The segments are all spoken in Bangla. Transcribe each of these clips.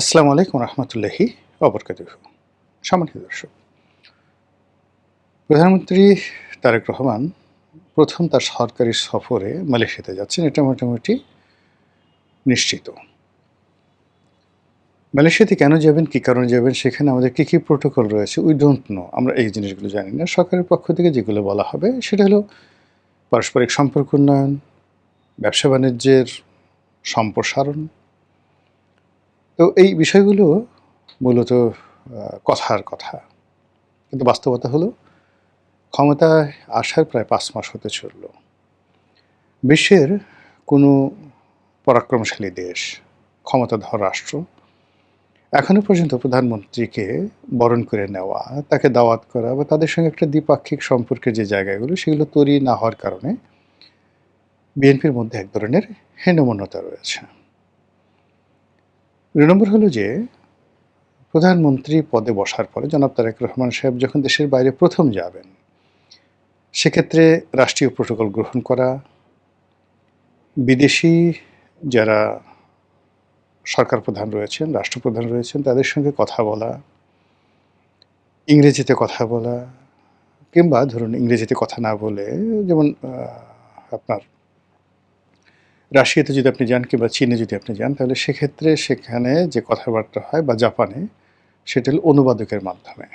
আসসালামু আলাইকুম রহমতুল্লাহি অবরকাতুহু। সম্মানিত দর্শক, প্রধানমন্ত্রী তারেক রহমান প্রথম তার সরকারি সফরে মালয়েশিয়াতে যাচ্ছেন, এটা মোটামুটি নিশ্চিত। মালয়েশিয়াতে কেন যাবেন, কী কারণে যাবেন, সেখানে আমাদের কী প্রোটোকল রয়েছে, উই ডোন্ট নো। আমরা এই জিনিসগুলো জানি না। সরকারের পক্ষ থেকে যেগুলো বলা হবে সেটা হলো পারস্পরিক সম্পর্ক উন্নয়ন, ব্যবসা-বাণিজ্যের সম্প্রসারণ। তো এই বিষয়গুলো মূলত কথার কথা। কিন্তু বাস্তবতা হলো ক্ষমতায় আসার প্রায় ৫ মাস হতে চলল। বিশ্বের কোনো পরাক্রমশালী দেশ, ক্ষমতাধর রাষ্ট্র এখনো পর্যন্ত প্রধানমন্ত্রীকে বরণ করে নেওয়া, তাকে দাওয়াত করা বা তাদের সঙ্গে একটা দ্বিপাক্ষিক সম্পর্কের যে জায়গাগুলো সেগুলো তৈরি না হওয়ার কারণে বিএনপির মধ্যে এক ধরনের হীনমন্যতা রয়েছে। ২ নম্বর হলো যে প্রধানমন্ত্রী পদে বসার পরে জনাব তারেক রহমান সাহেব যখন দেশের বাইরে প্রথম যাবেন, সেক্ষেত্রে রাষ্ট্রীয় প্রোটোকল গ্রহণ করা, বিদেশি যারা সরকার প্রধান রয়েছেন, রাষ্ট্রপ্রধান রয়েছেন, তাদের সঙ্গে কথা বলা, ইংরেজিতে কথা বলা, কিংবা ধরুন ইংরেজিতে কথা না বলে যেমন আপনার রাশিয়াতে যদি আপনি যান কিংবা চীনে যদি আপনি যান, তাহলে সেক্ষেত্রে সেখানে যে কথাবার্তা হয় বা জাপানে, সেটা হলো অনুবাদকের মাধ্যমে।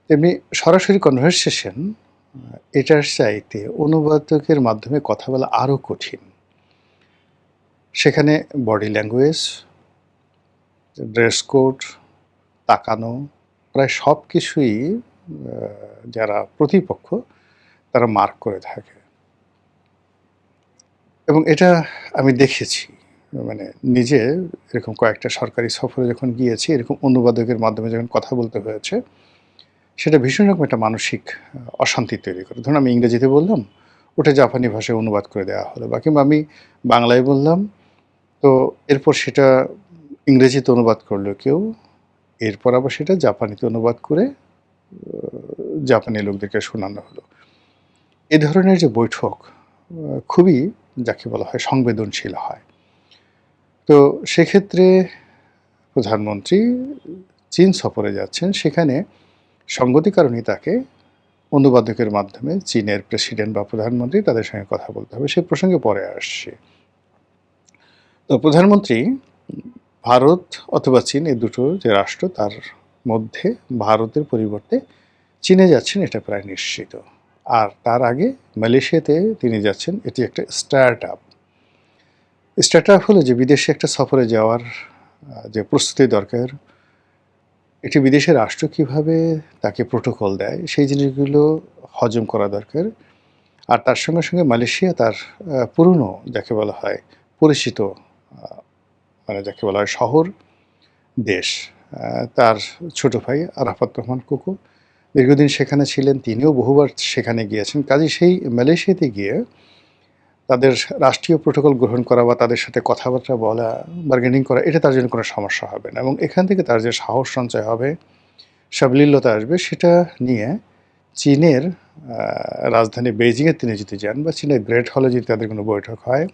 তেমনি সরাসরি কনভারসেশন এটার চাইতে অনুবাদকের মাধ্যমে কথা বলা আরও কঠিন। সেখানে বডি ল্যাঙ্গুয়েজ, ড্রেস কোড, তাকানো, প্রায় সব কিছুই যারা প্রতিপক্ষ তারা মার্ক করে থাকে। এবং এটা আমি দেখেছি, মানে নিজে এরকম কয়েকটা সরকারি সফরে যখন গিয়েছি, এরকম অনুবাদকের মাধ্যমে যখন কথা বলতে হয়েছে, সেটা ভীষণ রকম একটা মানসিক অশান্তি তৈরি করে। ধরুন আমি ইংরেজিতে বললাম, ওটা জাপানি ভাষায় অনুবাদ করে দেওয়া হলো, বা কিংবা আমি বাংলায় বললাম, তো এরপর সেটা ইংরেজিতে অনুবাদ করলো কেউ, এরপর আবার সেটা জাপানিতে অনুবাদ করে জাপানি লোকদেরকে শোনানো হলো। এ ধরনের যে বৈঠক খুবই যাকে বলা হয় সংবেদনশীল হয়। তো সেক্ষেত্রে প্রধানমন্ত্রী চীন সফরে যাচ্ছেন, সেখানে সঙ্গতি কারণেই তাকে অনুবাদকের মাধ্যমে চীনের প্রেসিডেন্ট বা প্রধানমন্ত্রী তাদের সঙ্গে কথা বলতে হবে। সে প্রসঙ্গে পরে আসছি। তো প্রধানমন্ত্রী ভারত অথবা চীন, এই দুটো যে রাষ্ট্র, তার মধ্যে ভারতের পরিবর্তে চীনে যাচ্ছেন এটা প্রায় নিশ্চিত। আর তার আগে মালয়েশিয়াতে তিনি যাচ্ছেন, এটি একটা স্টার্ট আপ। স্টার্ট আপ হলো যে বিদেশে একটা সফরে যাওয়ার যে প্রস্তুতি দরকার, একটি বিদেশের রাষ্ট্র কীভাবে তাকে প্রোটোকল দেয় সেই জিনিসগুলো হজম করা দরকার। আর তার সঙ্গে সঙ্গে মালয়েশিয়া তার পুরনো যাকে বলা হয় পরিচিত, মানে যাকে বলা হয় শহর, দেশ। তার ছোট ভাই আরাফাত রহমান কোকো দীর্ঘদিন সেখানে ছিলেন, তিনিও বহুবার সেখানে গিয়েছেন। কাজেই সেই মালয়েশিয়াতে গিয়ে তাদের রাষ্ট্রীয় প্রোটোকল গ্রহণ করা বা তাদের সাথে কথাবার্তা বলা, বার্গেনিং করা, এটা তার জন্য কোনো সমস্যা হবে না। এবং এখান থেকে তার যে সাহস সঞ্চয় হবে, সাবলীলতা আসবে, সেটা নিয়ে চীনের রাজধানী বেইজিংয়ে তিনি যদি যান বা চীনের গ্রেট হলে যদি তাদের কোনো বৈঠক হয়,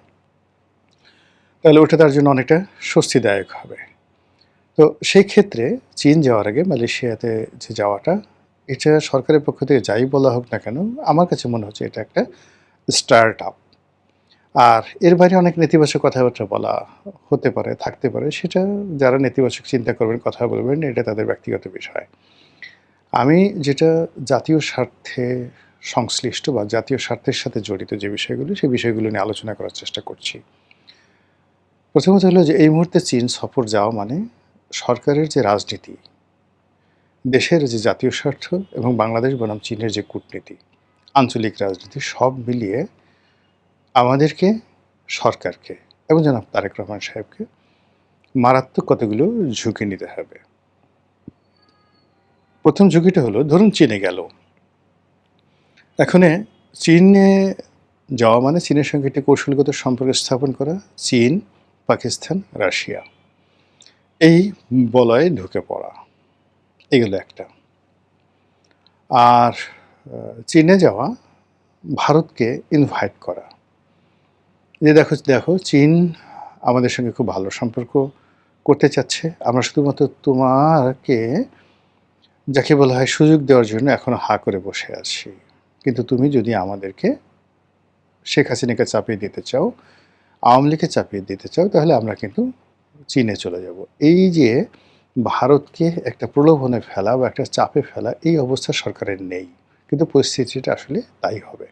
তাহলে ওটা তার জন্য অনেকটা স্বস্তিদায়ক হবে। তো সেই ক্ষেত্রে চীন যাওয়ার আগে মালয়েশিয়াতে যে যাওয়াটা, এটা সরকারের পক্ষ থেকে যাই বলা হোক না কেন, আমার কাছে মনে হচ্ছে এটা একটা স্টার্ট আপ। আর এর বাইরে অনেক নেতিবাচক কথাবার্তা বলা হতে পারে, থাকতে পারে। সেটা যারা নেতিবাচক চিন্তা করবেন, কথা বলবেন, এটা তাদের ব্যক্তিগত বিষয়। আমি যেটা জাতীয় স্বার্থে সংশ্লিষ্ট বা জাতীয় স্বার্থের সাথে জড়িত যে বিষয়গুলো, সেই বিষয়গুলো নিয়ে আলোচনা করার চেষ্টা করছি। প্রথমত হলো যে এই মুহূর্তে চীন সফর যাওয়া মানে সরকারের যে রাজনীতি, দেশের যে জাতীয় স্বার্থ এবং বাংলাদেশ বনাম চীনের যে কূটনীতি, আঞ্চলিক রাজনীতি, সব মিলিয়ে আমাদেরকে, সরকারকে এবং জনাব তারেক রহমান সাহেবকে মারাত্মক কতগুলো ঝুঁকি নিতে হবে। প্রথম ঝুঁকিটা হলো, ধরুন চীনে গেল। এখানে চীনে যাওয়া মানে চীনের সঙ্গে একটি কৌশলগত সম্পর্ক স্থাপন করা, চীন, পাকিস্তান, রাশিয়া, এই বলয়ে ঢুকে পড়া, এগুলো একটা। আর চীনে যাওয়া, ভারতকে ইনভাইট করা, যে দেখো দেখো চীন আমাদের সঙ্গে খুব ভালো সম্পর্ক করতে চাচ্ছে। আমরা শুধুমাত্র তোমাকে যাকে বলা হয় সুযোগ দেওয়ার জন্য এখনো হা করে বসে আছি। কিন্তু তুমি যদি আমাদেরকে শেখ হাসিনাকে চাপিয়ে দিতে চাও, আওয়ামী লীগকে চাপিয়ে দিতে চাও, তাহলে আমরা কিন্তু চীনে চলে যাব। এই যে ভারতকে একটা প্রলোভনে ফেলা বা একটা চাপে ফেলা, এই অবস্থা সরকারের নেই। কিন্তু পরিস্থিতিটা আসলে তাই হবে।